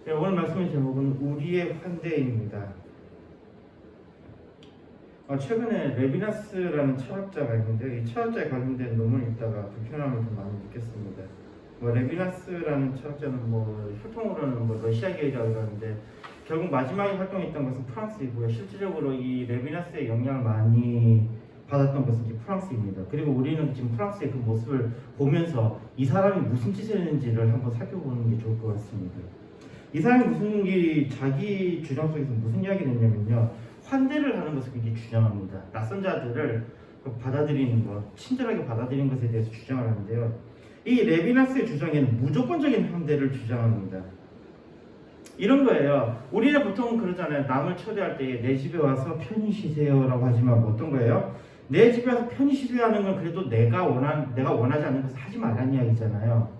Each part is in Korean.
네, 오늘 말씀의 제목은 우리의 환대입니다. 최근에 레비나스라는 철학자가 있는데 이 철학자에 관련된 논문을 읽다가 불편함을 좀 많이 느꼈습니다. 레비나스라는 철학자는 혈통으로는 러시아계이라고 하는데 결국 마지막에 활동했던 것은 프랑스이고요. 실질적으로 이 레비나스의 영향을 많이 받았던 것은 이제 프랑스입니다. 그리고 우리는 지금 프랑스의 그 모습을 보면서 이 사람이 무슨 짓을 했는지를 한번 살펴보는 게 좋을 것 같습니다. 이 사람이 자기 주장 속에서 무슨 이야기를 했냐면요. 환대를 하는 것을 굉장히 주장합니다. 낯선 자들을 받아들이는 것, 친절하게 받아들이는 것에 대해서 주장을 하는데요. 이 레비나스의 주장에는 무조건적인 환대를 주장합니다. 이런 거예요. 우리는 보통 그러잖아요. 남을 초대할 때 내 집에 와서 편히 쉬세요 라고 하지만 어떤 거예요? 내 집에 와서 편히 쉬세요 하는 건 그래도 내가 원하지 않는 것을 하지 말라는 이야기잖아요.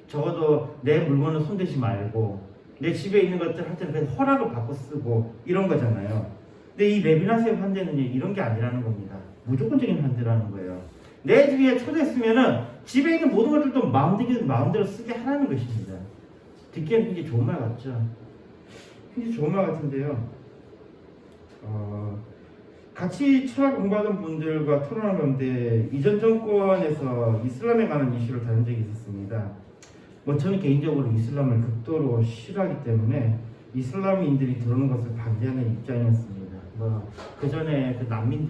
적어도 내 물건을 손대지 말고 내 집에 있는 것들 할 때는 그냥 허락을 받고 쓰고 이런 거잖아요. 근데 이 레비나스의 환대는 이런 게 아니라는 겁니다. 무조건적인 환대라는 거예요. 내 집에 초대했으면은 집에 있는 모든 것들도 마음대로 쓰게 하라는 것입니다. 듣기에는 굉장히 좋은 말 같죠? 굉장히 좋은 말 같은데요. 같이 철학 공부하던 분들과 토론한 건데 이전 정권에서 이슬람에 관한 이슈를 다룬 적이 있었습니다. 저는 개인적으로 이슬람을 극도로 싫어하기 때문에 이슬람인들이 들어오는 것을 반대하는 입장이었습니다. 그 전에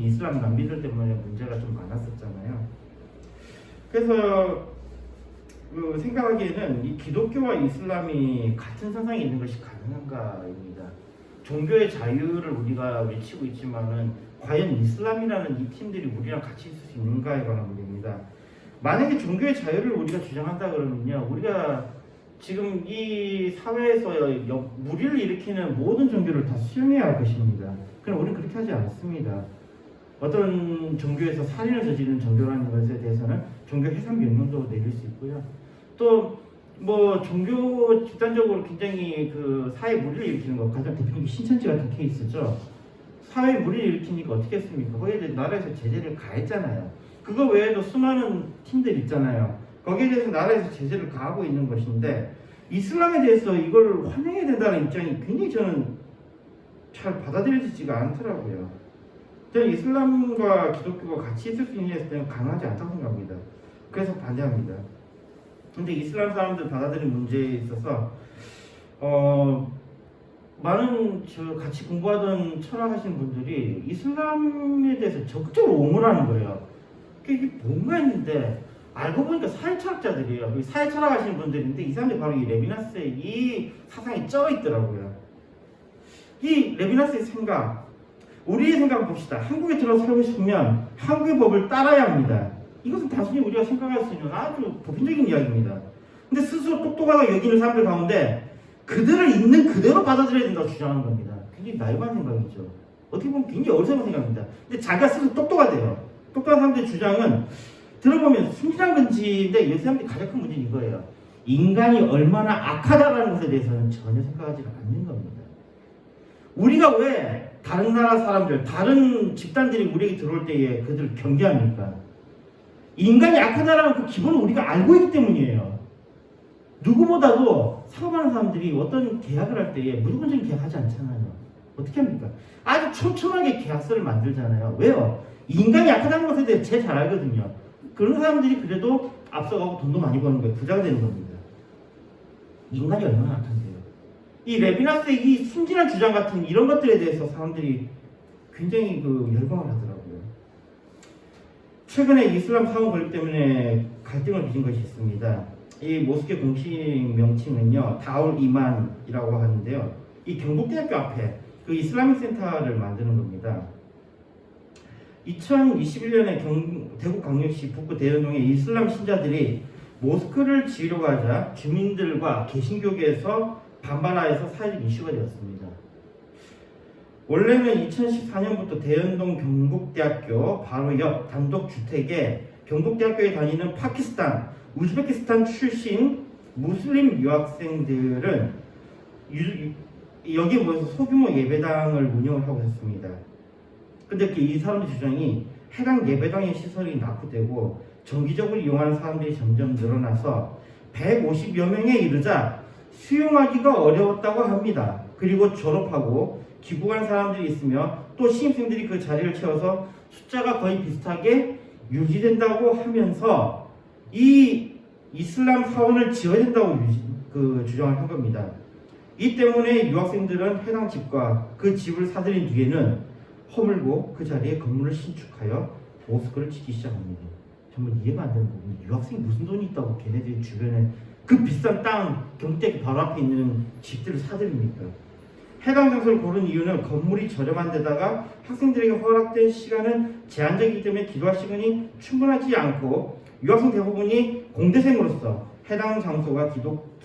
이슬람 난민들 때문에 문제가 좀 많았었잖아요. 그래서 생각하기에는 이 기독교와 이슬람이 같은 선상에 있는 것이 가능한가입니다. 종교의 자유를 우리가 외치고 있지만은 과연 이슬람이라는 이 팀들이 우리랑 같이 있을 수 있는가에 관한 문제입니다. 만약에 종교의 자유를 우리가 주장한다 그러면요, 우리가 지금 이 사회에서 무리를 일으키는 모든 종교를 다 수용해야 할 것입니다. 그럼 우리는 그렇게 하지 않습니다. 어떤 종교에서 살인을 저지르는 종교라는 것에 대해서는 종교 해산 명령도 내릴 수 있고요. 또 종교 집단적으로 굉장히 사회 무리를 일으키는 것, 가장 대표적인 신천지 같은 케이스죠. 사회 무리를 일으키니까 어떻게 했습니까? 거기에 대해 나라에서 제재를 가했잖아요. 그거 외에도 수많은 팀들 있잖아요. 거기에 대해서 나라에서 제재를 가하고 있는 것인데 이슬람에 대해서 이걸 환영해야 된다는 입장이 굉장히 저는 잘 받아들여지지가 않더라고요. 저는 이슬람과 기독교가 같이 있을 수 있는 데는 가능하지 않다고 생각합니다. 그래서 반대합니다. 근데 이슬람 사람들 받아들인 문제에 있어서 많은 같이 공부하던 철학하신 분들이 이슬람에 대해서 적극적으로 옹호하는 거예요. 이게 뭔가 했는데 알고 보니까 사회철학자들이에요. 사회철학 하시는 분들인데 이 사람들이 바로 이 레비나스의 이 사상에 쪄 있더라고요. 이 레비나스의 생각, 우리의 생각을 봅시다. 한국에 들어서 살고 싶으면 한국의 법을 따라야 합니다. 이것은 단순히 우리가 생각할 수 있는 아주 보편적인 이야기입니다. 근데 스스로 똑똑하다고 여기는 사람들 가운데 그들을 있는 그대로 받아들여야 된다고 주장하는 겁니다. 굉장히 나이반 생각이죠. 어떻게 보면 굉장히 어리석은 생각입니다. 근데 자기가 스스로 똑똑하대요. 똑똑한 사람들의 주장은 들어보면 순진한 건지인데 이 사람들이 가장 큰 문제는 이거예요. 인간이 얼마나 악하다라는 것에 대해서는 전혀 생각하지 않는 겁니다. 우리가 왜 다른 나라 사람들, 다른 집단들이 우리에게 들어올 때에 그들을 경계합니까? 인간이 악하다라는 그 기본을 우리가 알고 있기 때문이에요. 누구보다도 사업하는 사람들이 어떤 계약을 할 때에 무조건적인 계약하지 않잖아요. 어떻게 합니까? 아주 촘촘하게 계약서를 만들잖아요. 왜요? 인간이 약하다는 것에 대해 제일 잘 알거든요. 그런 사람들이 그래도 앞서가고 돈도 많이 버는 거예요. 부자가 되는 겁니다. 인간이 얼마나 악한데요. 이 레비나스의 이 순진한 주장 같은 이런 것들에 대해서 사람들이 굉장히 열광을 하더라고요. 최근에 이슬람 사원 권력 때문에 갈등을 빚은 것이 있습니다. 이 모스크 공식 명칭은요, 다울 이만이라고 하는데요. 이 경북대학교 앞에 이슬라믹 센터를 만드는 겁니다. 2021년에 대구광역시 북구 대연동의 이슬람 신자들이 모스크를 지으려고 하자 주민들과 개신교계에서 반발하여서 사회적 이슈가 되었습니다. 원래는 2014년부터 대연동 경북대학교 바로 옆 단독주택에 경북대학교에 다니는 파키스탄, 우즈베키스탄 출신 무슬림 유학생들은 여기에 모여서 소규모 예배당을 운영을 하고 있었습니다. 근데 이 사람들 주장이 해당 예배당의 시설이 낙후되고 정기적으로 이용하는 사람들이 점점 늘어나서 150여 명에 이르자 수용하기가 어려웠다고 합니다. 그리고 졸업하고 귀국한 사람들이 있으며 또 신입생들이 그 자리를 채워서 숫자가 거의 비슷하게 유지된다고 하면서 이 이슬람 사원을 지어야 된다고 주장을 한 겁니다. 이 때문에 유학생들은 해당 집과 그 집을 사들인 뒤에는 허물고 그 자리에 건물을 신축하여 모스크를 짓기 시작합니다. 정말 이해가 안 되는 부분이 유학생이 무슨 돈이 있다고 걔네들 주변에 그 비싼 땅 경북대학교 바로 앞에 있는 집들을 사들입니까? 해당 장소를 고른 이유는 건물이 저렴한 데다가 학생들에게 허락된 시간은 제한적이기 때문에 기도할 시간이 충분하지 않고 유학생 대부분이 공대생으로서 해당 장소가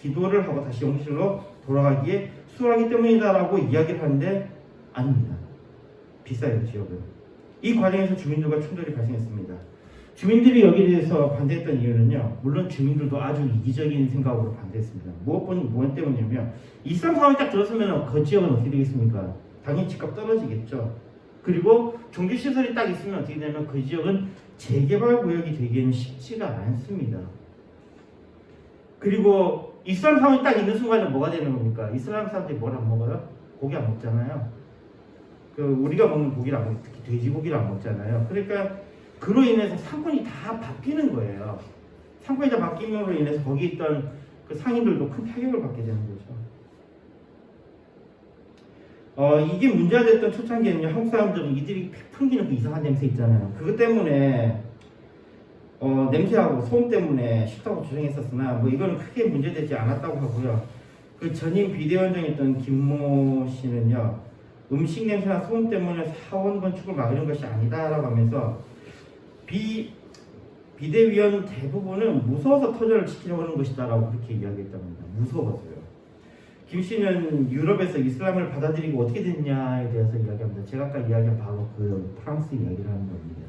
기도를 하고 다시 연구실로 돌아가기에 수월하기 때문이다라고 이야기를 하는데 아닙니다. 비싸요, 지역은. 이 과정에서 주민들과 충돌이 발생했습니다. 주민들이 여기에 대해서 반대했던 이유는요, 물론 주민들도 아주 이기적인 생각으로 반대했습니다. 무엇 때문이냐면 이슬람 상황이 딱 들어서면 그 지역은 어떻게 되겠습니까? 당연히 집값 떨어지겠죠. 그리고 종교시설이 딱 있으면 어떻게 되냐면 그 지역은 재개발 구역이 되기에는 쉽지가 않습니다. 그리고 이슬람 상황이 딱 있는 순간에 뭐가 되는 겁니까? 이슬람 사람들이 뭘 안 먹어요? 고기 안 먹잖아요. 우리가 먹는 고기를 안 먹고 특히 돼지고기를 안 먹잖아요. 그러니까 그로 인해서 상권이 다 바뀌는 거예요. 상권이 다 바뀜으로 인해서 거기 있던 그 상인들도 큰 타격을 받게 되는 거죠. 이게 문제가 됐던 초창기에는요, 한국 사람들은 이들이 풍기는 그 이상한 냄새 있잖아요. 그것 때문에 냄새하고 소음 때문에 싫다고 주장했었으나 뭐 이거는 크게 문제되지 않았다고 하고요. 그 전임 비대위원장이었던 김모 씨는요, 음식 냄새나 소음 때문에 사원 건축을 막으려는 것이 아니다라고 하면서 비대위원 대부분은 무서워서 터전을 지키려고 하는 것이다라고 그렇게 이야기했답니다. 무서워서요. 김 씨는 유럽에서 이슬람을 받아들이고 어떻게 됐냐에 대해서 이야기합니다. 제가 아까 이야기한 바로 그 프랑스 이야기를 하는 겁니다.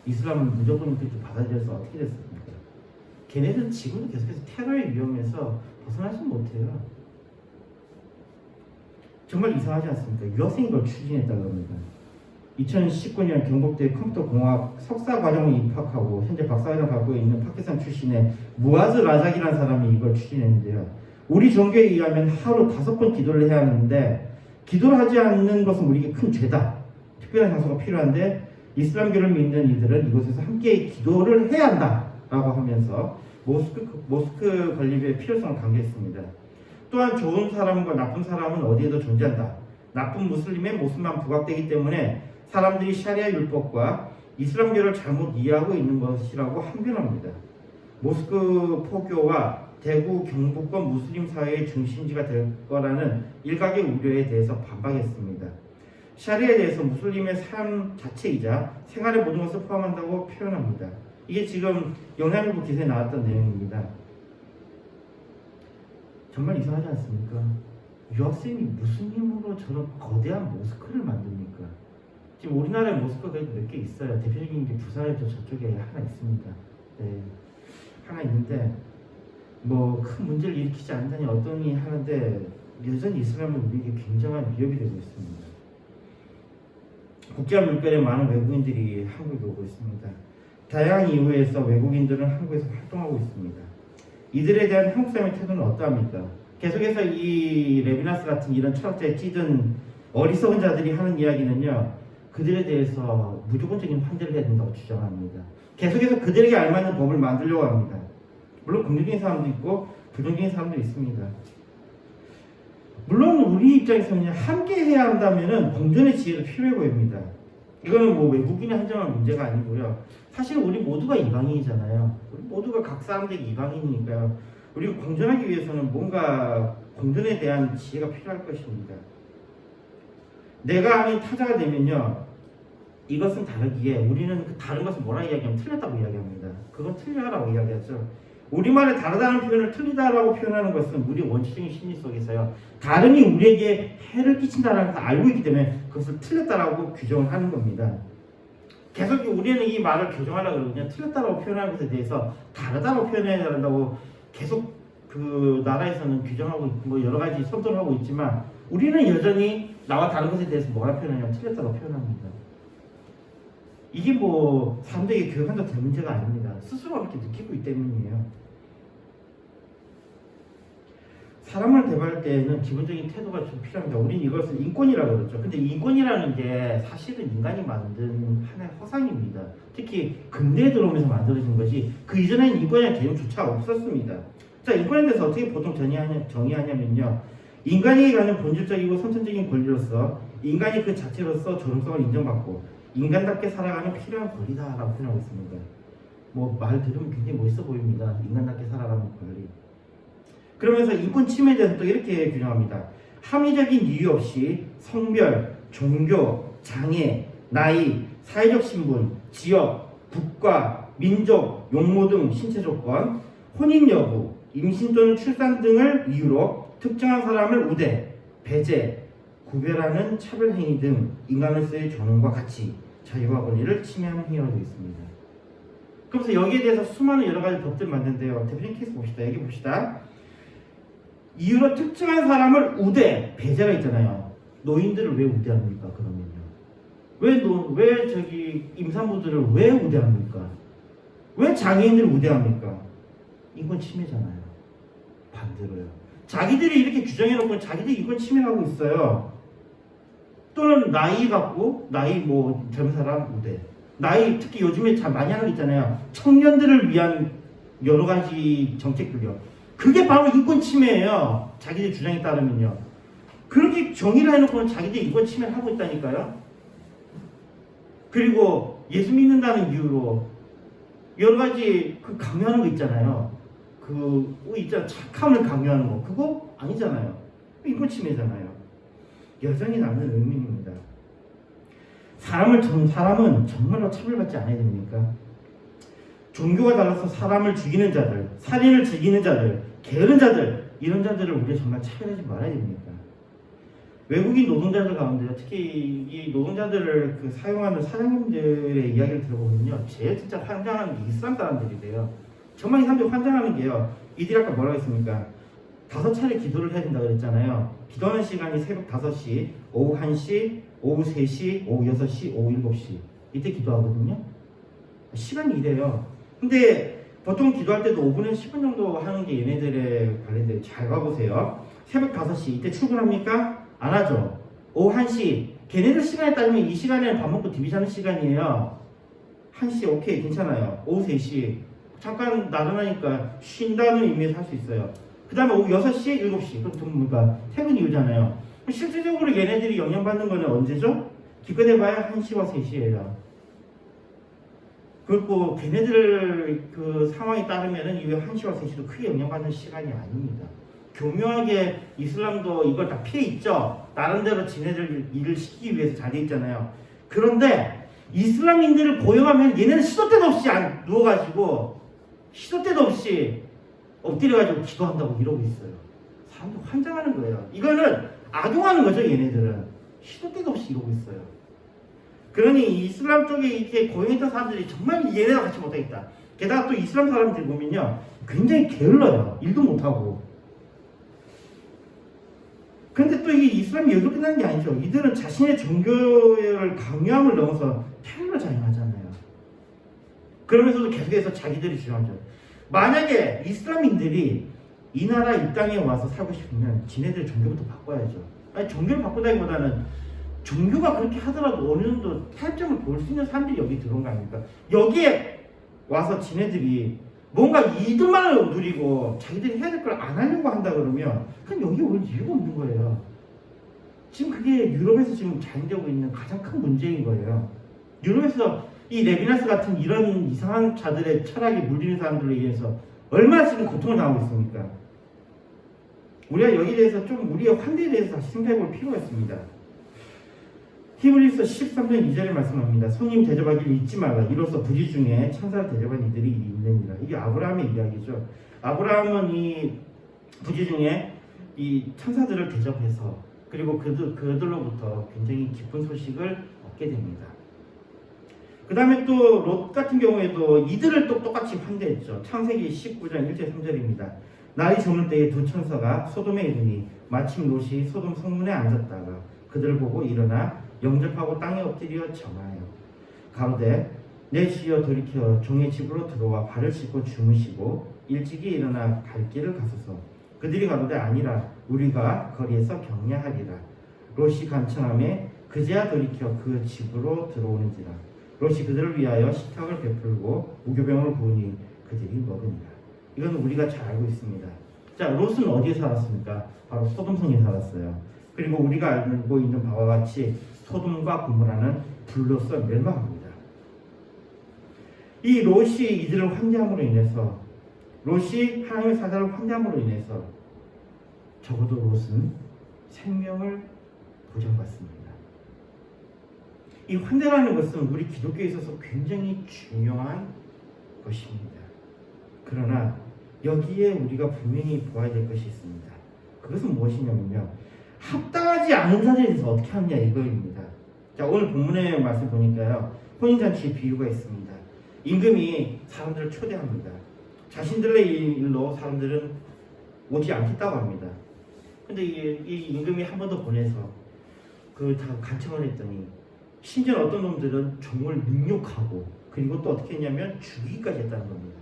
이슬람을 무조건 그렇게 받아들여서 어떻게 됐습니까? 걔네들은 지금도 계속해서 테러의 위험에서 벗어나지 못해요. 정말 이상하지 않습니까? 유학생이 그걸 추진했다고 합니다. 2019년 경북대 컴퓨터공학 석사과정에 입학하고 현재 박사과정 갖고 있는 파키스탄 출신의 무아즈 라작이라는 사람이 이걸 추진했는데요. 우리 종교에 의하면 하루 5번 기도를 해야 하는데 기도를 하지 않는 것은 우리에게 큰 죄다. 특별한 장소가 필요한데 이슬람교를 믿는 이들은 이곳에서 함께 기도를 해야 한다라고 하면서 모스크 건립의 필요성을 강조했습니다. 또한 좋은 사람과 나쁜 사람은 어디에도 존재한다. 나쁜 무슬림의 모습만 부각되기 때문에 사람들이 샤리아 율법과 이슬람교를 잘못 이해하고 있는 것이라고 항변합니다. 모스크 포교와 대구 경북권 무슬림 사회의 중심지가 될 거라는 일각의 우려에 대해서 반박했습니다. 샤리아에 대해서 무슬림의 삶 자체이자 생활의 모든 것을 포함한다고 표현합니다. 이게 지금 영향일보 기사에 나왔던 내용입니다. 정말 이상하지 않습니까? 유학생이 무슨 힘으로 저런 거대한 모스크를 만듭니까? 지금 우리나라에 모스크가 몇 개 있어요. 대표적인 게 부산에도 저쪽에 하나 있습니다. 네, 하나 있는데 뭐 큰 문제를 일으키지 않다니 어떠니 하는데 여전히 이슬람은 우리에게 굉장한 위협이 되고 있습니다. 국제화 물결에 많은 외국인들이 한국에 오고 있습니다. 다양한 이유에서 외국인들은 한국에서 활동하고 있습니다. 이들에 대한 한국 사람의 태도는 어떠합니까? 계속해서 이 레비나스 같은 이런 철학자에 찌든 어리석은 자들이 하는 이야기는요, 그들에 대해서 무조건적인 환대를 해야 된다고 주장합니다. 계속해서 그들에게 알맞는 법을 만들려고 합니다. 물론 긍정적인 사람도 있고 부정적인 사람도 있습니다. 물론 우리 입장에서는 함께 해야 한다면 공존의 지혜도 필요해 보입니다. 이거는 뭐 외국인이 한정한 문제가 아니고요. 사실 우리 모두가 이방인이잖아요. 우리 모두가 각 사람들이 이방인이니까요. 우리가 공존하기 위해서는 뭔가 공존에 대한 지혜가 필요할 것입니다. 내가 아닌 타자가 되면요, 이것은 다르기에 우리는 그 다른 것을 뭐라 이야기하면 틀렸다고 이야기합니다. 그건 틀려라고 이야기하죠. 우리말에 다르다는 표현을 틀리다라고 표현하는 것은 우리 원초적인 심리 속에서요, 다름이 우리에게 해를 끼친다는 걸 알고 있기 때문에 그것을 틀렸다라고 규정을 하는 겁니다. 계속 우리는 이 말을 교정하려고 그러거든요. 틀렸다라고 표현하는 것에 대해서 다르다고 표현해야 한다고 계속 그 나라에서는 규정하고 뭐 여러 가지 선동하고 있지만 우리는 여전히 나와 다른 것에 대해서 뭐라 표현하냐면 틀렸다고 표현합니다. 이게 뭐 사람들에게 교육한다고 될 문제가 아닙니다. 스스로 그렇게 느끼고 있기 때문이에요. 사람을 대할 때는 기본적인 태도가 좀 필요합니다. 우리는 이것을 인권이라고 그러죠. 근데 인권이라는 게 사실은 인간이 만든 하나의 허상입니다. 특히 근대에 들어오면서 만들어진 것이 그 이전에는 인권이라는 개념조차 없었습니다. 자, 인권에 대해서 어떻게 보통 정의하냐면요. 인간에게 가는 본질적이고 선천적인 권리로서 인간이 그 자체로서 존엄성을 인정받고 인간답게 살아가는 필요한 권리다라고 표현하고 있습니다. 뭐 말 들으면 굉장히 멋있어 보입니다. 인간답게 살아가는 권리. 그러면서 인권 침해에 대해서 또 이렇게 규정합니다. 합리적인 이유 없이 성별, 종교, 장애, 나이, 사회적 신분, 지역, 국가, 민족, 용모 등 신체 조건, 혼인 여부, 임신 또는 출산 등을 이유로 특정한 사람을 우대, 배제, 구별하는 차별 행위 등 인간으로서의 존엄과 가치, 자유와 권리를 침해하는 행위가 되어 있습니다. 그래서 여기에 대해서 수많은 여러 가지 법들을 만드는데요. 대표적인 케이스 봅시다. 여기 봅시다. 이유로 특정한 사람을 우대, 배제가 있잖아요. 노인들을 왜 우대합니까? 그러면요. 왜 저기 임산부들을 왜 우대합니까? 왜 장애인들을 우대합니까? 인권 침해잖아요. 반대로요. 자기들이 이렇게 규정해놓고 자기들이 인권 침해하고 있어요. 또는 나이 갖고 나이 뭐 젊은 사람 우대. 나이 특히 요즘에 잘 많이 하는 거 있잖아요. 청년들을 위한 여러 가지 정책들이요. 그게 바로 인권 침해예요. 자기들 주장에 따르면요. 그렇게 정의를 해놓고는 자기들 인권 침해를 하고 있다니까요. 그리고 예수 믿는다는 이유로 여러 가지 그 강요하는 거 있잖아요. 있잖아 착함을 강요하는 거 그거 아니잖아요. 인권 침해잖아요. 여전히 남는 의문입니다. 사람은 정말로 차별받지 않아야 됩니까? 종교가 달라서 사람을 죽이는 자들, 살인을 즐기는 자들, 게으른 자들 이런 자들을 우리가 정말 차별하지 말아야 됩니까? 외국인 노동자들 가운데 특히 이 노동자들을 사용하는 사장님들의 이야기를 들어보면요, 제일 진짜 환장하는 게 이슬람 사람들이래요. 정말 이 사람들이 환장하는 게요. 이들이 아까 뭐라고 했습니까? 5차례 기도를 해야 된다고 그랬잖아요. 기도하는 시간이 새벽 5시, 오후 1시, 오후 3시, 오후 6시, 오후 7시 이때 기도하거든요. 시간이 이래요. 근데 보통 기도할 때도 5분에서 10분 정도 하는 게 얘네들의 관련돼. 잘 봐보세요. 새벽 5시 이때 출근합니까? 안 하죠. 오후 1시 걔네들 시간에 따지면 이 시간에는 밥 먹고 TV 자는 시간이에요. 1시 오케이 괜찮아요. 오후 3시 잠깐 나른하니까 쉰다는 의미에서 할 수 있어요. 그 다음에 오후 6시, 7시 그럼 뭔가 퇴근 이후잖아요. 실질적으로 얘네들이 영향받는 거는 언제죠? 기껏 해봐야 1시와 3시예요. 그리고 걔네들 그 상황에 따르면은 이후에 1시와 3시도 크게 영향받는 시간이 아닙니다. 교묘하게 이슬람도 이걸 다 피해 있죠. 나름대로 지네들 일을 시키기 위해서 잘 돼 있잖아요. 그런데 이슬람인들을 고용하면 얘네는 시도 때도 없이 누워가지고 시도 때도 없이 엎드려가지고 기도한다고 이러고 있어요. 사람들 환장하는 거예요. 이거는 악용하는 거죠. 얘네들은 시도 때도 없이 이러고 있어요. 그러니 이슬람 쪽에 이렇게 고용했던 사람들이 정말 얘네랑 같이 못하겠다. 게다가 또 이슬람 사람들 보면요, 굉장히 게을러요. 일도 못하고. 그런데 또 이게 이슬람이 여기로 끝나는 게 아니죠. 이들은 자신의 종교를 강요함을 넘어서 테러를 자행하잖아요. 그러면서도 계속해서 자기들이 주장하죠. 만약에 이슬람인들이 이 나라 이 땅에 와서 살고 싶으면 지네들 종교부터 바꿔야죠. 아니 종교를 바꾸다기보다는 종교가 그렇게 하더라도 어느 정도 타협점을 볼 수 있는 사람들이 여기 들어온 거 아닙니까? 여기에 와서 지네들이 뭔가 이득만을 누리고 자기들이 해야 될 걸 안 하려고 한다 그러면 그냥 여기 올 이유가 없는 거예요. 지금 그게 유럽에서 지금 자행되고 있는 가장 큰 문제인 거예요. 유럽에서 이 레비나스 같은 이런 이상한 자들의 철학에 물리는 사람들에 의해서 얼마나 지금 고통을 당하고 있습니까? 우리가 여기에 대해서 좀 우리의 환대에 대해서 다시 생각해 볼 필요가 있습니다. 히브리서 13장 2절에 말씀합니다. 손님 대접하기를 잊지 말라. 이로써 부지 중에 천사를 대접한 이들이 있느니라. 이게 아브라함의 이야기죠. 아브라함은 이 부지 중에 이 천사들을 대접해서 그리고 그들로부터 굉장히 기쁜 소식을 얻게 됩니다. 그 다음에 또 롯 같은 경우에도 이들을 또 똑같이 환대했죠. 창세기 19장 1절 3절입니다. 날이 저물 때에 두 천사가 소돔에 이르니 마침 롯이 소돔 성문에 앉았다가 그들을 보고 일어나 영접하고 땅에 엎드려 정하여 가로되 내 주여 돌이켜 종의 집으로 들어와 발을 씻고 주무시고 일찍이 일어나 갈 길을 가소서. 그들이 가로되 아니라 우리가 거리에서 격려하리라. 롯이 간청함에 그제야 돌이켜 그 집으로 들어오는지라. 롯이 그들을 위하여 식탁을 베풀고 무교병을 부으니 그들이 먹으니라. 이건 우리가 잘 알고 있습니다. 자, 롯은 어디에 살았습니까? 바로 소돔성에 살았어요. 그리고 우리가 알고 있는 바와 같이 소돔과 고모라는 불로써 멸망합니다. 이 롯이 이들을 환대함으로 인해서, 롯이 하나님의 사자를 환대함으로 인해서 적어도 롯은 생명을 보장받습니다. 이 환대라는 것은 우리 기독교에 있어서 굉장히 중요한 것입니다. 그러나 여기에 우리가 분명히 보아야 될 것이 있습니다. 그것은 무엇이냐면요, 합당하지 않은 자들에 대해서 어떻게 하느냐 이거입니다. 자, 오늘 본문의 말씀 보니까요, 혼인잔치의 비유가 있습니다. 임금이 사람들을 초대합니다. 자신들의 일로 사람들은 오지 않겠다고 합니다. 근데 이 임금이 한 번 더 보내서 다 간청을 했더니, 심지어 어떤 놈들은 종을 능욕하고, 그리고 또 어떻게 했냐면 죽이기까지 했다는 겁니다.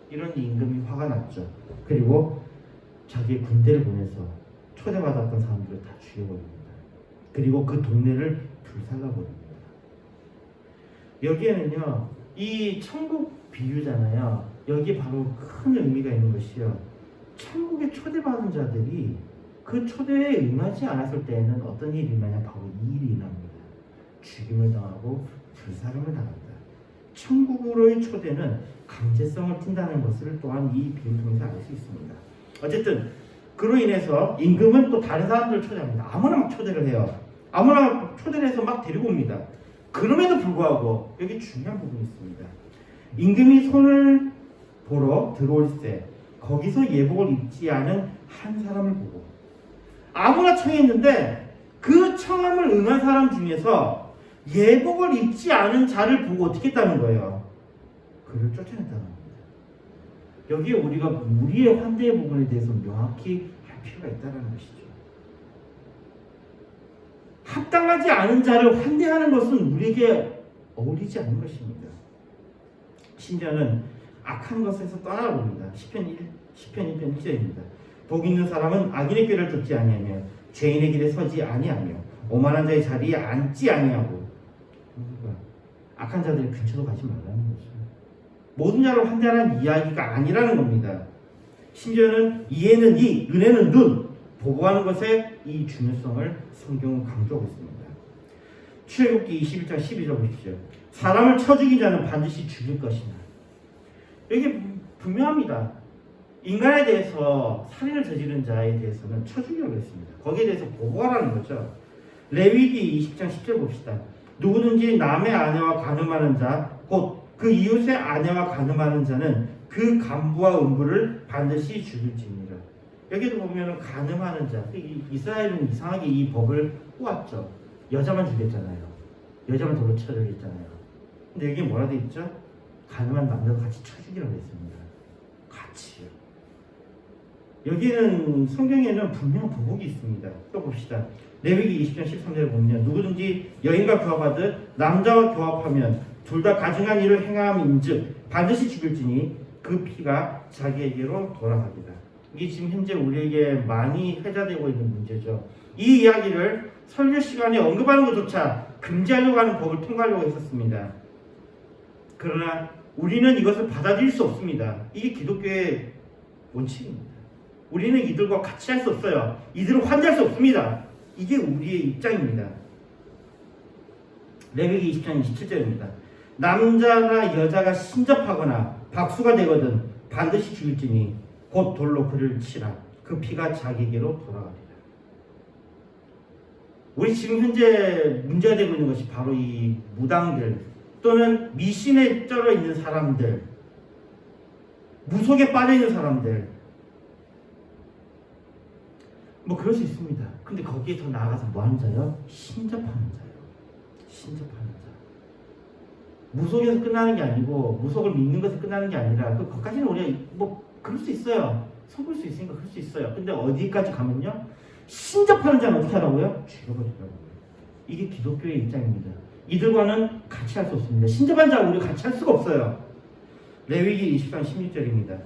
이런 임금이 화가 났죠. 그리고 자기의 군대를 보내서 초대받았던 사람들을 다 죽여버립니다. 그리고 그 동네를 불살라버립니다. 여기에는요, 이 천국 비유잖아요. 여기에 바로 큰 의미가 있는 것이요, 천국에 초대받은 자들이 그 초대에 응하지 않았을 때에는 어떤 일이 일어나냐, 바로 이 일이 일어납니다. 죽임을 당하고 불사름을 당한다. 천국으로의 초대는 강제성을 띈다는 것을 또한 이 비유를 통해서 알 수 있습니다. 어쨌든 그로 인해서 임금은 또 다른 사람들을 초대합니다. 아무나 막 초대를 해요. 아무나 초대를 해서 막 데리고 옵니다. 그럼에도 불구하고 여기 중요한 부분이 있습니다. 임금이 손을 보러 들어올 때 거기서 예복을 입지 않은 한 사람을 보고, 아무나 청했는데 그 청함을 응한 사람 중에서 예복을 입지 않은 자를 보고 어떻게 했다는 거예요? 그를 쫓아냈다는 겁니다. 여기에 우리가 우리의 환대의 부분에 대해서 명확히 할 필요가 있다는 것이죠. 합당하지 않은 자를 환대하는 것은 우리에게 어울리지 않는 것입니다. 심지어는 악한 것에서 떠나봅니다. 시편 1편 1절입니다. 복 있는 사람은 악인의 꾀를 듣지 아니하며 죄인의 길에 서지 아니하며 오만한 자의 자리에 앉지 아니하고. 악한 자들의 근처로 가지 말라는 거죠. 모든 자를 환대하는 이야기가 아니라는 겁니다. 심지어는 이에는 이, 은혜는 눈, 보고하는 것에 이 중요성을 성경은 강조하고 있습니다. 출애굽기 21장 12절 보십시오. 사람을 쳐 죽인 자는 반드시 죽일 것이나. 여기 분명합니다. 인간에 대해서 살인을 저지른 자에 대해서는 쳐 죽이라고 했습니다. 거기에 대해서 보고하라는 거죠. 레위기 20장 10절 봅시다. 누구든지 남의 아내와 간음하는 자, 곧 그 이웃의 아내와 간음하는 자는 그 간부와 음부를 반드시 죽일지니라. 여기도 보면 간음하는 자, 이스라엘은 이상하게 이 법을 꼬았죠. 여자만 죽였잖아요. 여자만 도로 쳐죽였잖아요. 근데 여기 뭐라 돼 있죠? 간음한 남자도 같이 쳐 죽이라고 했습니다. 같이요. 여기는 성경에는 분명한 보복이 있습니다. 또 봅시다. 레위기 20장 13절에 보면 누구든지 여인과 교합하듯 남자와 교합하면 둘 다 가증한 일을 행함인즉 반드시 죽일지니 그 피가 자기에게로 돌아갑니다. 이게 지금 현재 우리에게 많이 회자되고 있는 문제죠. 이 이야기를 설교 시간에 언급하는 것조차 금지하려고 하는 법을 통과하려고 했었습니다. 그러나 우리는 이것을 받아들일 수 없습니다. 이게 기독교의 원칙입니다. 우리는 이들과 같이 할 수 없어요. 이들을 환대할 수 없습니다. 이게 우리의 입장입니다. 레위기 20장 27절입니다. 남자나 여자가 신접하거나 박수가 되거든 반드시 죽일지니 곧 돌로 그를 치라. 그 피가 자기에게로 돌아가리라. 우리 지금 현재 문제가 되고 있는 것이 바로 이 무당들 또는 미신에 쩔어 있는 사람들, 무속에 빠져 있는 사람들, 뭐 그럴 수 있습니다. 근데 거기에 더 나아가서 뭐 하는 자요? 신접하는 자요. 신접하는 자. 무속에서 끝나는 게 아니고, 무속을 믿는 것에 끝나는 게 아니라, 그것까지는 우리가 뭐 그럴 수 있어요. 속을 수 있으니까 그럴 수 있어요. 근데 어디까지 가면요? 신접하는 자는 어떻게 하라고요? 죽여버리라고요. 이게 기독교의 입장입니다. 이들과는 같이 할 수 없습니다. 신접한 자와 우리가 같이 할 수가 없어요. 레위기 20장 16절입니다.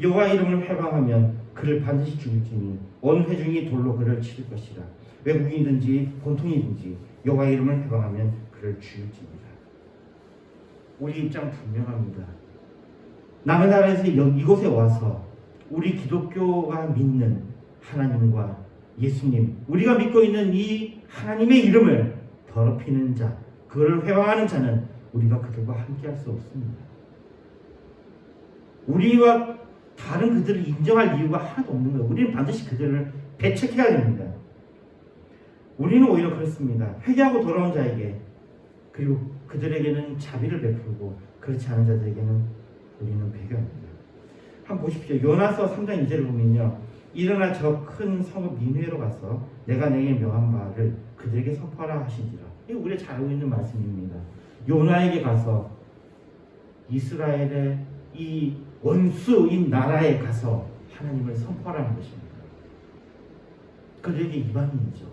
여호와 이름을 회방하면 그를 반드시 죽일지니 온 회중이 돌로 그를 치를 것이라. 외국인이든지 본통이든지 여호와의 이름을 해방하면 그를 죽일지니라. 우리 입장 분명합니다. 남의 나라에서 이곳에 와서 우리 기독교가 믿는 하나님과 예수님, 우리가 믿고 있는 이 하나님의 이름을 더럽히는 자, 그를 회방하는 자는 우리가 그들과 함께할 수 없습니다. 우리와 다른 그들을 인정할 이유가 하나도 없는 거예요. 우리는 반드시 그들을 배척해야 됩니다. 우리는 오히려 그렇습니다. 회개하고 돌아온 자에게, 그리고 그들에게는 자비를 베풀고 그렇지 않은 자들에게는 우리는 배교합니다. 한번 보십시오. 요나서 3장 2절을 보면요, 일어나 저 큰 성읍 니느웨로 가서 내가 내게 명한 바를 그들에게 선포하라 하시니라. 이거 우리가 잘 알고 있는 말씀입니다. 요나에게 가서 이스라엘의 이 원수인 나라에 가서 하나님을 선포하라는 것입니다. 그들에게 이방인이죠.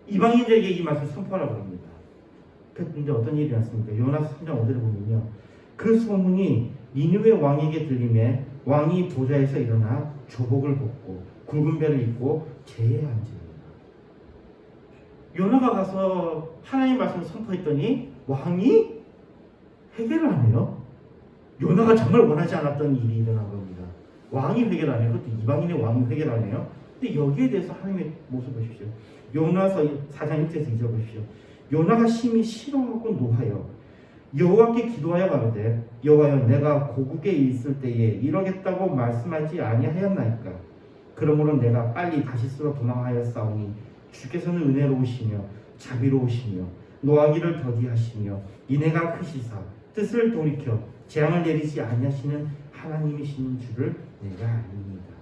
이방인들에게 이 말씀을 선포하라고 합니다. 그런데 어떤 일이 났습니까? 요나서 3장 5절을 보면요, 그 소문이 니느웨 왕에게 들림에 왕이 보좌에서 일어나 조복을 벗고 굵은 배를 입고 제에 앉으니라. 요나가 가서 하나님 말씀을 선포했더니 왕이 회개를 하네요. 요나가 정말 원하지 않았던 일이 일어난 겁니다. 왕이 회개를 하네요. 그것도 이방인의 왕이 회개를 하네요. 근데 여기에 대해서 하나님의 모습 보십시오. 요나서 4장 1절에서 2절 보십시오. 요나가 심히 싫어하고 노하여 여호와께 기도하여 가로되 여호와여, 내가 고국에 있을 때에 이러겠다고 말씀하지 아니하였나이까. 그러므로 내가 빨리 다시스로 도망하였사오니 주께서는 은혜로우시며 자비로우시며 노하기를 더디하시며 인애가 크시사 뜻을 돌이켜 재앙을 내리지 아니하시는 하나님이신 줄을 내가 압니다.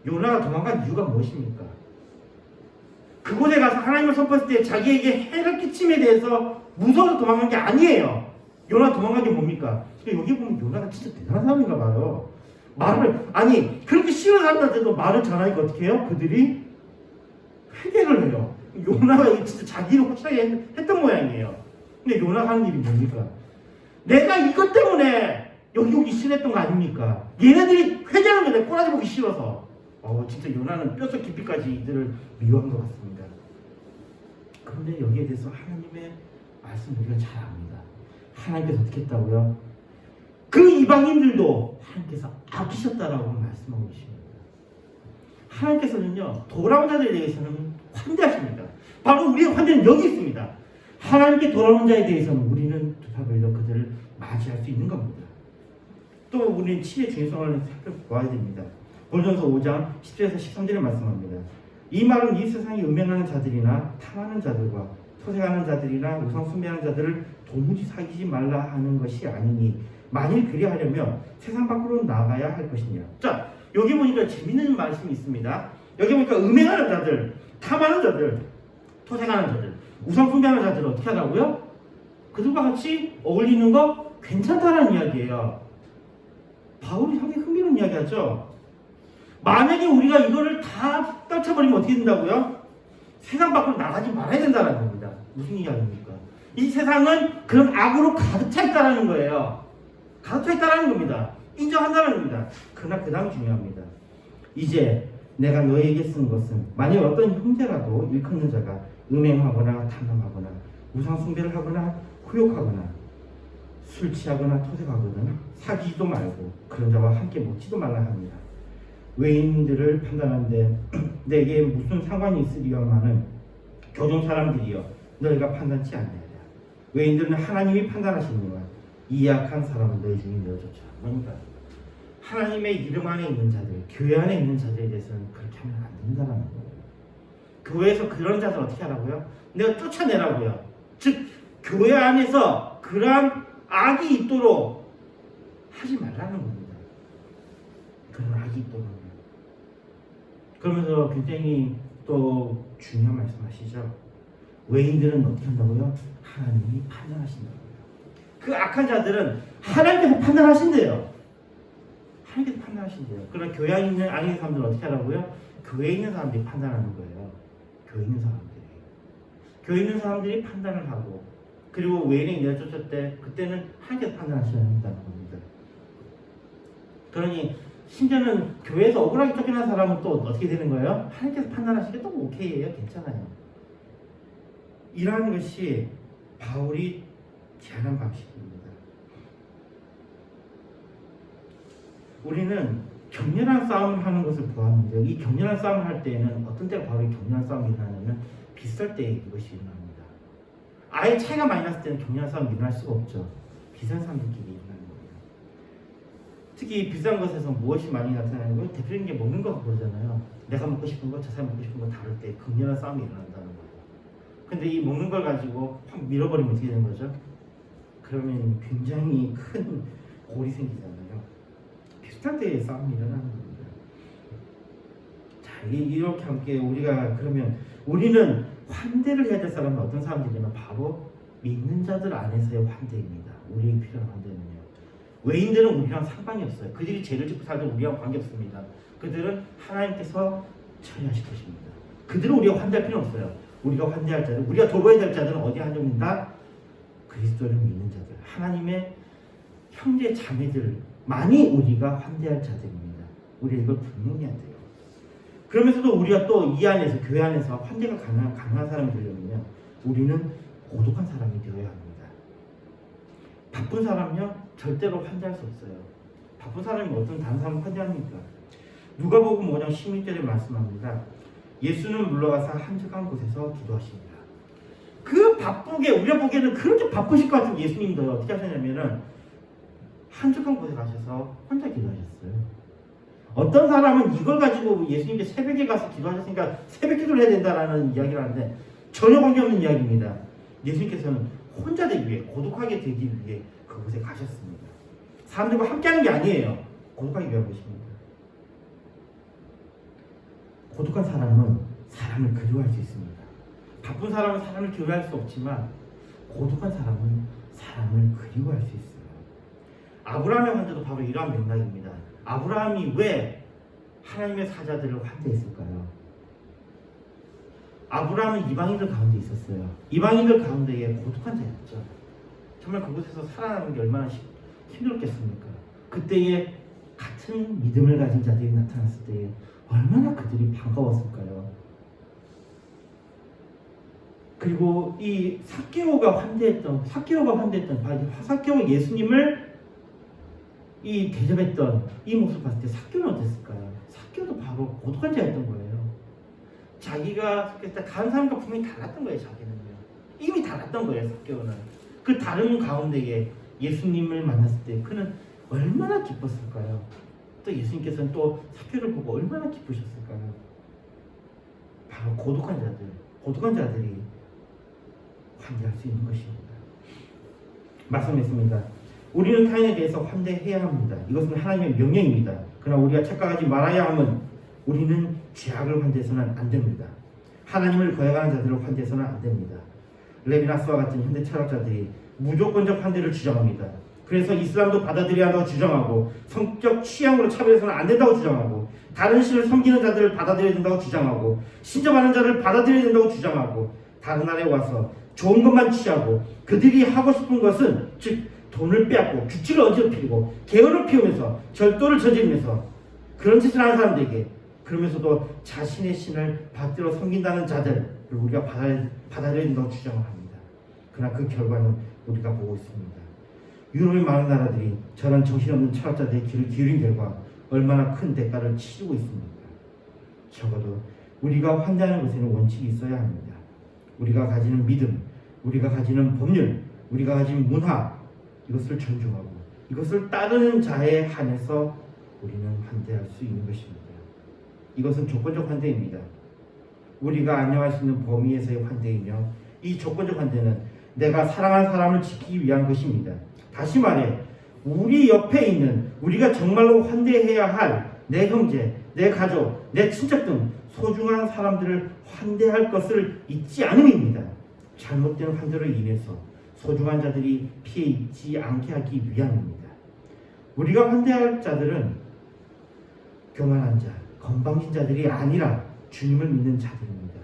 요나가 도망간 이유가 무엇입니까? 그곳에 가서 하나님을 선포했을 때 자기에게 해를 끼침에 대해서 무서워서 도망간 게 아니에요. 요나 도망간 게 뭡니까? 여기 보면 요나가 진짜 대단한 사람인가 봐요. 아니 그렇게 싫은 사람들한테도 말을 전하니까 어떻게 해요? 그들이 회개를 해요. 요나가 진짜 자기를 확실하게 했던 모양이에요. 근데 요나가 하는 일이 뭡니까? 내가 이것 때문에 여기 오기 싫었던 거 아닙니까? 얘네들이 회개하는 게 내 꼬라지 보기 싫어서. 진짜 요나는 뼛속 깊이까지 이들을 미워한 것 같습니다. 그런데 여기에 대해서 하나님의 말씀 우리가 잘 압니다. 하나님께서 어떻게 했다고요? 그 이방인들도 하나님께서 아끼셨다라고 말씀하고 계십니다. 하나님께서는요, 돌아온 자들에 대해서는 환대하십니다. 바로 우리의 환대는 여기 있습니다. 하나님께 돌아온 자에 대해서는 우리는 두 팔 벌려 그들을 맞이할 수 있는 겁니다. 또 우리는 치의 중요성을 살펴보아야 됩니다. 고린도전서 5장 10절에서 13절에 말씀합니다. 이 말은 이 세상에 음행하는 자들이나 탐하는 자들과 토색하는 자들이나 우상 숭배하는 자들을 도무지 사귀지 말라 하는 것이 아니니 만일 그리하려면 세상 밖으로 나가야 할 것이냐. 자, 여기 보니까 재밌는 말씀이 있습니다. 여기 보니까 음행하는 자들, 탐하는 자들, 토색하는 자들, 우상 숭배하는 자들을 어떻게 하라고요? 그들과 같이 어울리는 거 괜찮다라는 이야기예요. 바울이 상당히 흥미로운 이야기하죠. 만약에 우리가 이거를 다 떨쳐버리면 어떻게 된다고요? 세상 밖으로 나가지 말아야 된다는 겁니다. 무슨 이야기입니까? 이 세상은 그런 악으로 가득 차 있다는 거예요. 가득 차 있다는 겁니다. 인정한다는 겁니다. 그러나 그 다음이 중요합니다. 이제 내가 너에게 쓴 것은 만약 어떤 형제라도 일컫는 자가 음행하거나 탐험하거나 우상 숭배를 하거나 후욕하거나 술 취하거나 토색하거든 사귀지도 말고 그런 자와 함께 먹지도 말라 합니다. 외인들을 판단하는데 내게 무슨 상관이 있으리요마는 교종 사람들이여 너희가 판단치 않느냐. 외인들은 하나님이 판단하시니와 이 약한 사람은 너희 중에 내어줬죠. 그러니까 하나님의 이름 안에 있는 자들, 교회 안에 있는 자들에 대해서는 그렇게 하면 안 된다는 거예요. 교회에서 그런 자들 어떻게 하라고요? 내가 쫓아내라고요. 즉 교회 안에서 그러한 악이 있도록 하지 말라는 겁니다. 그런 악이 있도록. 그러면서 굉장히 또 중요한 말씀하시죠. 외인들은 어떻게 한다고요? 하나님이 판단하신다고요. 그 악한 자들은 하나님께서 판단하신대요. 하나님께서 판단하신대요. 그러나 교회 안에 있는 사람들은 어떻게 하라고요? 교회에 있는 사람들이 판단하는 거예요. 교회에 있는 사람들이. 교회에 있는 사람들이 판단을 하고 그리고 외인이 내쫓을 때 그때는 하나님께서 판단하셔야 한다는 겁니다. 그러니 심지어는 교회에서 억울하게 쫓겨난 사람은 또 어떻게 되는 거예요? 하나님께서 판단하시기에 또 오케이예요. 괜찮아요. 이러한 것이 바울이 제안한 방식입니다. 우리는 격렬한 싸움을 하는 것을 보았는데요. 이 격렬한 싸움을 할 때에는 어떤 때가 바로 격렬한 싸움이 일어나냐면 비쌀 때 이것이 일어납니다. 아예 차이가 많이 났을 때는 격렬한 싸움이 일어날 수가 없죠. 비싼 사람들끼리 일어나는 거예요. 특히 비싼 것에서 무엇이 많이 나타나는 건 대표적인 게 먹는 거 그러잖아요. 내가 먹고 싶은 거, 저 사람 먹고 싶은 거 다를 때 격렬한 싸움이 일어난다는 거예요. 근데 이 먹는 걸 가지고 확 밀어버리면 어떻게 되는 거죠? 그러면 굉장히 큰 골이 생기잖아요. 비슷한 때에 싸움이 일어나는 겁니다. 자, 이렇게 함께 우리가 그러면 우리는 환대를 해야 될 사람은 어떤 사람들이냐면 바로 믿는 자들 안에서의 환대입니다. 우리에게 필요한 환대는요. 외인들은 우리랑 상관이 없어요. 그들이 죄를 짓고 살도 우리랑 관계없습니다. 그들은 하나님께서 처리하실 것입니다. 그들은 우리가 환대할 필요 없어요. 우리가 환대할 자들, 우리가 돌봐야 될 자들은 어디 한정인다? 그리스도를 믿는 자들, 하나님의 형제 자매들만이 우리가 환대할 자들입니다. 우리가 이걸 분명히 해야 돼요. 그러면서도 우리가 또 이 안에서, 교회 안에서 환대가 가능한 사람이 되려면 우리는 고독한 사람이 되어야 합니다. 바쁜 사람은요 절대로 환대할 수 없어요. 바쁜 사람이 어떤 다른 사람을 환대합니까? 누가복음 5장 16절에 말씀합니다. 예수는 물러가서 한적한 곳에서 기도하십니다. 그 바쁘게, 우리가 보기에는 그렇게 바쁘실 것 같은 예수님도 어떻게 하셨냐면은 한적한 곳에 가셔서 혼자 기도하셨어요. 어떤 사람은 이걸 가지고 예수님께 새벽에 가서 기도하셨으니까 새벽 기도를 해야 된다라는 이야기를 하는데 전혀 관계없는 이야기입니다. 예수님께서는 혼자 되기 위해, 고독하게 되기 위해 그곳에 가셨습니다. 사람들과 함께하는 게 아니에요. 고독하기 위한 것입니다. 고독한 사람은 사람을 그리워할 수 있습니다. 바쁜 사람은 사람을 그리워할 수 없지만 고독한 사람은 사람을 그리워할 수 있어요. 아브라함의 환대도 바로 이러한 맥락입니다. 아브라함이 왜 하나님의 사자들을 환대했을까요? 아브라함은 이방인들 가운데 있었어요. 이방인들 가운데에 고독한 자였죠. 정말 그곳에서 살아나는 게 얼마나 힘들었겠습니까? 그때에 같은 믿음을 가진 자들이 나타났을 때에 얼마나 그들이 반가웠을까요? 그리고 이 삭개오가 환대했던 삭개오가 예수님을 이 대접했던 이 모습을 봤을 때 삭개오는 어땠을까요? 삭개오도 바로 고독한 자였던 거예요. 자기가 다른 사람과 분명히 달랐던 거예요. 자기는요. 이미 달랐던 거예요. 삭개오는. 그 다른 가운데에 예수님을 만났을 때 그는 얼마나 기뻤을까요? 또 예수님께서는 또 삭개오를 보고 얼마나 기쁘셨을까요? 바로 고독한 자들이 환대할 수 있는 것입니다. 말씀했습니다. 우리는 타인에 대해서 환대해야 합니다. 이것은 하나님의 명령입니다. 그러나 우리가 착각하지 말아야 함은 우리는 죄악을 환대해서는 안 됩니다. 하나님을 거역하는 자들을 환대해서는 안 됩니다. 레비나스와 같은 현대 철학자들이 무조건적 환대를 주장합니다. 그래서 이슬람도 받아들여야 한다고 주장하고 성적 취향으로 차별해서는 안 된다고 주장하고 다른 신을 섬기는 자들을 받아들여야 된다고 주장하고 신접하는 자를 받아들여야 된다고 주장하고 다른 나라에 와서 좋은 것만 취하고 그들이 하고 싶은 것은 즉 돈을 빼앗고 규칙을 어지럽히고 게으를 피우면서 절도를 저지르면서 그런 짓을 하는 사람들에게 그러면서도 자신의 신을 받들어 섬긴다는 자들을 우리가 받아들여야 된다고 주장을 합니다. 그러나 그 결과는 우리가 보고 있습니다. 유럽의 많은 나라들이 저런 정신없는 철학자들의 귀를 기울인 결과 얼마나 큰 대가를 치르고 있습니까? 적어도 우리가 환대하는 것에는 원칙이 있어야 합니다. 우리가 가지는 믿음, 우리가 가지는 법률, 우리가 가진 문화 이것을 존중하고 이것을 따르는 자에 한해서 우리는 환대할 수 있는 것입니다. 이것은 조건적 환대입니다. 우리가 안녕할 수 있는 범위에서의 환대이며 이 조건적 환대는 내가 사랑하는 사람을 지키기 위한 것입니다. 다시 말해 우리 옆에 있는 우리가 정말로 환대해야 할 내 형제, 내 가족, 내 친척 등 소중한 사람들을 환대할 것을 잊지 않음입니다. 잘못된 환대로 인해서 소중한 자들이 피해 입지 않게 하기 위함입니다. 우리가 환대할 자들은 교만한 자, 건방진 자들이 아니라 주님을 믿는 자들입니다.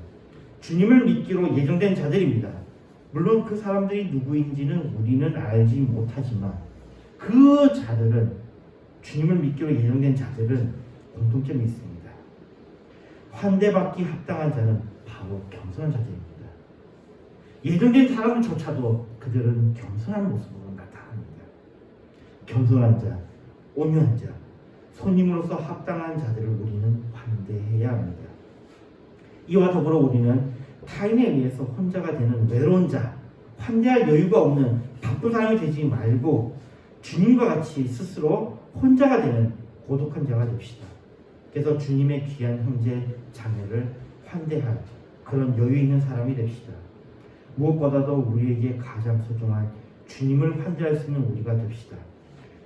주님을 믿기로 예정된 자들입니다. 물론 그 사람들이 누구인지는 우리는 알지 못하지만 그 자들은 주님을 믿기로 예정된 자들은 공통점이 있습니다. 환대받기 합당한 자는 바로 겸손한 자들입니다. 예정된 사람조차도 그들은 겸손한 모습으로 나타납니다. 겸손한 자, 온유한 자, 손님으로서 합당한 자들을 우리는 환대해야 합니다. 이와 더불어 우리는 타인에 의해서 혼자가 되는 외로운 자, 환대할 여유가 없는 바쁜 사람이 되지 말고 주님과 같이 스스로 혼자가 되는 고독한 자가 됩시다. 그래서 주님의 귀한 형제, 자매를 환대할 그런 여유 있는 사람이 됩시다. 무엇보다도 우리에게 가장 소중한 주님을 환대할 수 있는 우리가 됩시다.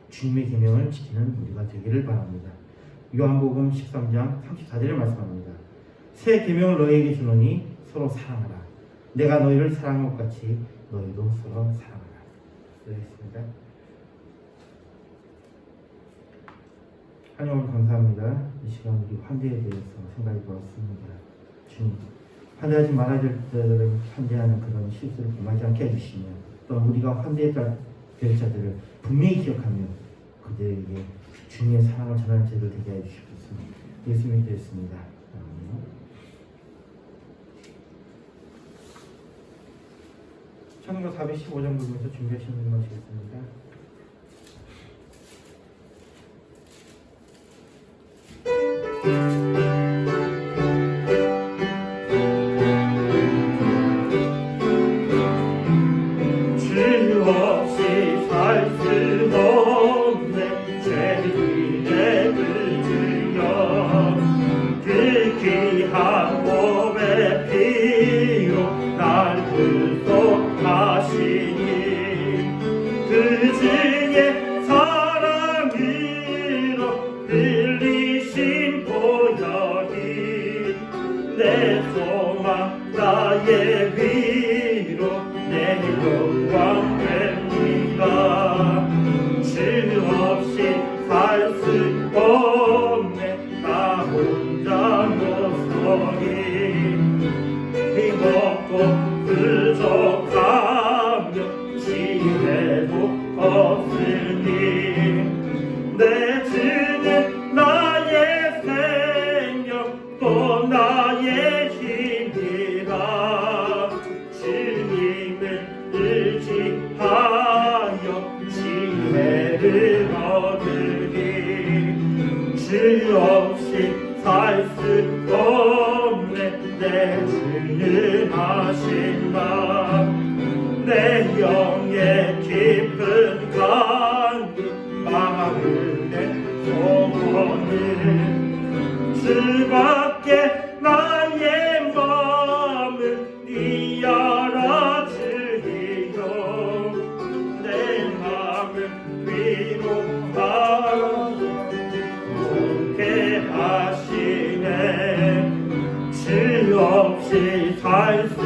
주님의 계명을 지키는 우리가 되기를 바랍니다. 요한복음 13장 34절에 말씀합니다. 새 계명을 너희에게 주노니 서로 사랑하라. 내가 너희를 사랑한 것 같이 너희도 서로 사랑하라. 그렇습니다. 하나님 오늘 감사합니다. 이 시간 우리 환대에 대해서 생각해 보았습니다. 주님, 환대하지 말아야 될 때를 환대하는 그런 실수를 범하지 않게 해주시며 또 우리가 환대해야 될 자들을 분명히 기억하며 그들에게 주님의 사랑을 전하는 자들 되게 해주시겠습니다. 예수님이 되었습니다. 찬송가 415장 부르면서 준비하시는 분 모시겠습니다. 주 없이 살 수 없네 죄인의 그 주여 그 귀한 몸의 피로 날 구속하시니 그 중에 사랑으로 흘리신 보혈이 내 소망 나의 위로 내 영광 됩니다. 주 없이 살 수 없네 나 혼자 못서리 힘없고 부족하며 지혜도 없으니 내 주는 나의 생명 또 나의 힘이라 주님을 의지하여 지혜를 얻으리 주 없이 살 수 없네 내 주는 하신다 내 영의 깊은 간구 마음의 소원을 주밖에 나의 마음을 네 알아주리요 내 마음을 위로하게 하시네 주 없이 살 수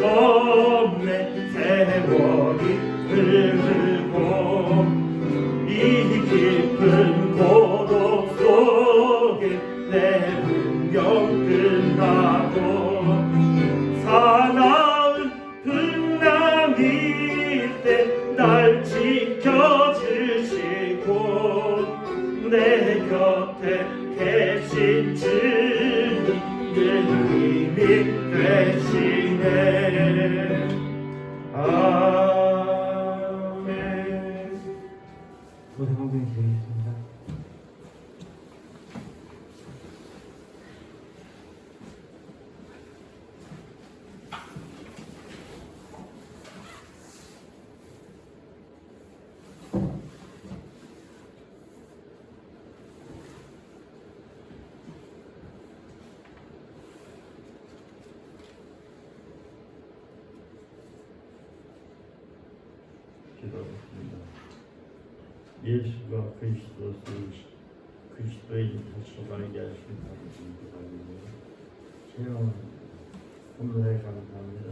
없네 세월이 흐르고 이 깊은 고독 속에 내 운명 끝나고 사나운 풍랑일 때 날 지켜주시고 내 곁에 계신 주님 힘이 되시네. 아멘. 모든 성도님 드리겠습니다. 기도하겠습니다. 예수가 그리스도인 다시 말하게 하신 바를 기도하며 제영 오늘에 감사합니다.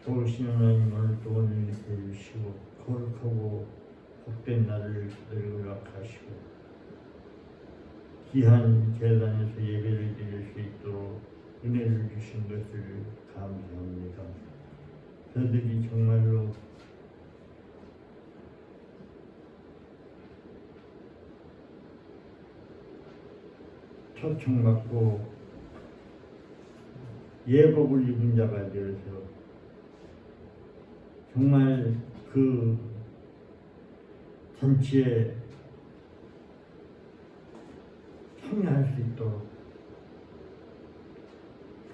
도우시는 하나님 오늘도 오늘 해주시고 거룩하고 복된 날을 허락하시고 귀한 제단에서 예배를 드릴 수 있도록 은혜를 주신 것을 감사합니다. 저들이 정말로 초청받고 예복을 입은 자가 되어서 정말 그 잔치에 참여할 수 있도록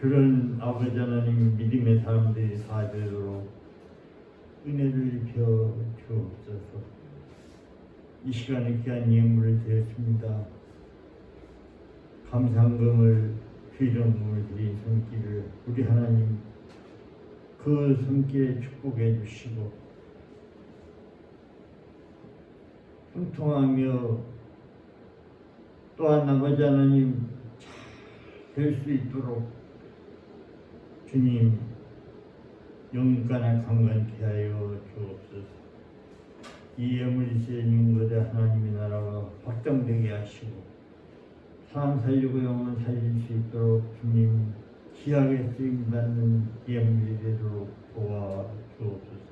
그런 아버지 하나님 믿음의 사람들이 다 되도록 은혜를 입혀 주옵소서. 이 시간에 귀한 예물을 드렸습니다. 감상금을 귀정금을 드린 손길을 우리 하나님 그 손길에 축복해 주시고 형통하며 또한 아버지 하나님 잘 될 수 있도록 주님 영육간에 강건케 하여 주옵소서. 이 예물이시에 있는 것에 하나님의 나라가 확장되게 하시고 사람 살리고 영혼 살릴 수 있도록 주님 귀하게 쓰임받는 예물이 되도록 도와 주옵소서.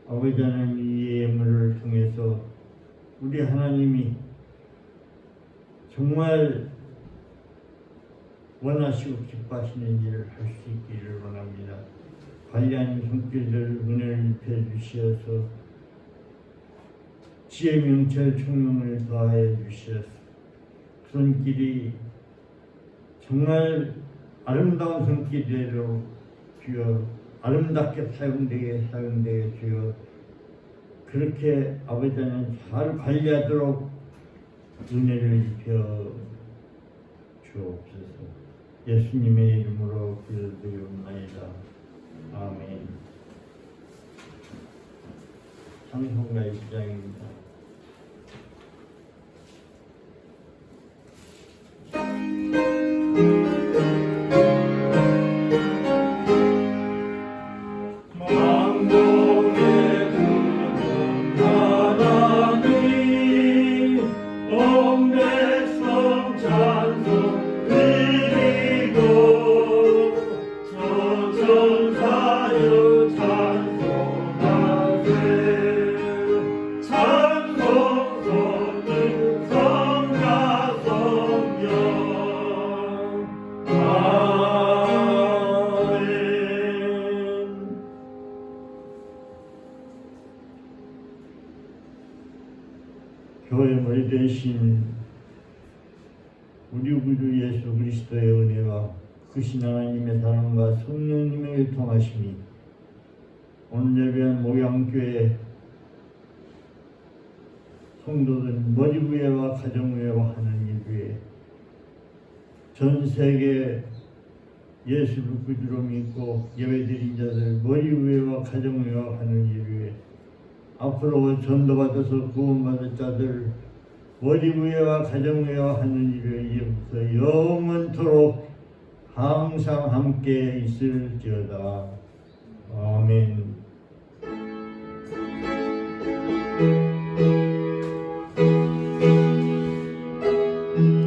아버지 하나님 이 예물을 통해서 우리 하나님이 정말 원하시고 기뻐하시는 일을 할 수 있기를 원합니다. 관리하는 손길들 은혜를 입혀 주시어서 지혜 명철 총명을 더하여 주시어서 손길이 정말 아름다운 손길대로 주여 아름답게 사용되게 주여 그렇게 아버지 하나님 잘 관리하도록 은혜를 입혀 주옵소서. 예수님의 이름으로 기도드리옵나이다. 아멘. 찬송가 1장입니다. 교회 머리 되신 우리 구주 예수 그리스도의 은혜와 크신 하나님의 사랑과 성령님의 교통하심이 오늘 예배한 목양교회 성도들 머리 부회와 가정 부회와 하나님 부회 전 세계 예수를 구주로 믿고 예배드린 자들 머리 부회와 가정 부회와 하나님 부회 앞으로 전도받아서 구원받을 자들 머리 부회와 가정 부회와 하는 일을 이제부터 영원토록 항상 함께 있을지어다. 아멘.